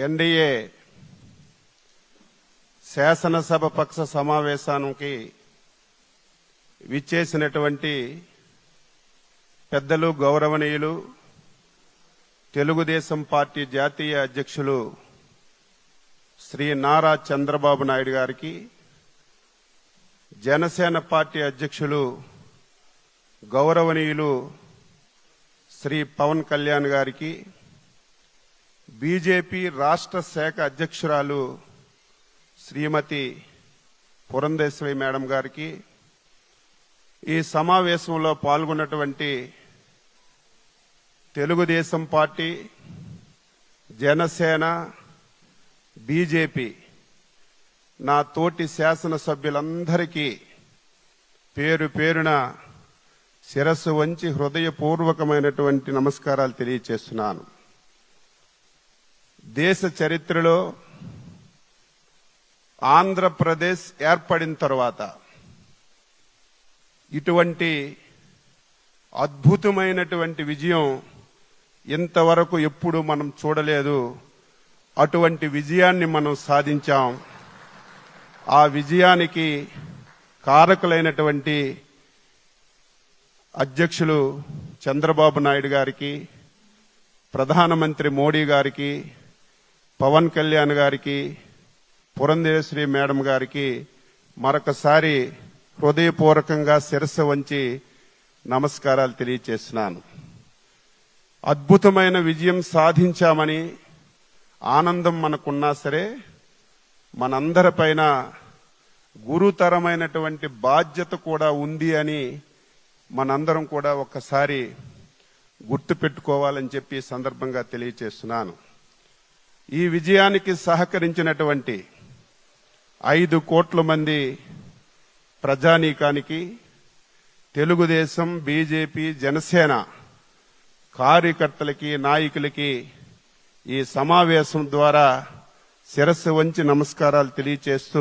NDA శాసనసభ పక్ష సమావేశానికి విచ్చేసినటువంటి పెద్దలు, గౌరవనీయులు, తెలుగుదేశం పార్టీ జాతీయ అధ్యక్షులు శ్రీ నారా చంద్రబాబు నాయుడు గారికి, జనసేన పార్టీ అధ్యక్షులు గౌరవనీయులు శ్రీ పవన్ కళ్యాణ్ గారికి, బీజేపీ రాష్ట్ర శాఖ అధ్యక్షురాలు శ్రీమతి పురంధేశ్వరి మేడం గారికి, ఈ సమావేశంలో పాల్గొన్నటువంటి తెలుగుదేశం పార్టీ, జనసేన, బీజేపీ నా తోటి శాసనసభ్యులందరికీ పేరు పేరున శిరస్సు వంచి హృదయపూర్వకమైనటువంటి నమస్కారాలు తెలియజేస్తున్నాను. దేశ చరిత్రలో ఆంధ్రప్రదేశ్ ఏర్పడిన తర్వాత ఇటువంటి అద్భుతమైనటువంటి విజయం ఇంతవరకు ఎప్పుడు మనం చూడలేదు. అటువంటి విజయాన్ని మనం సాధించాం. ఆ విజయానికి కారకులైనటువంటి అధ్యక్షులు చంద్రబాబు నాయుడు గారికి, ప్రధానమంత్రి మోడీ గారికి, పవన్ కళ్యాణ్ గారికి, పురంధేశ్వరి మేడం గారికి మరొకసారి హృదయపూర్వకంగా శిరస్సు వంచి నమస్కారాలు తెలియజేస్తున్నాను. అద్భుతమైన విజయం సాధించామని ఆనందం మనకున్నా సరే, మనందరిపైన గురుతరమైనటువంటి బాధ్యత కూడా ఉంది అని మనందరం కూడా ఒక్కసారి గుర్తు పెట్టుకోవాలని చెప్పి సందర్భంగా తెలియజేస్తున్నాను. ఈ విజయానికి సహకరించినటువంటి 5 కోట్ల మంది ప్రజానీకానికి, తెలుగుదేశం, బీజేపీ, జనసేన కార్యకర్తలకి, నాయకులకి ఈ సమావేశం ద్వారా శిరస్సు వంచి నమస్కారాలు తెలియజేస్తూ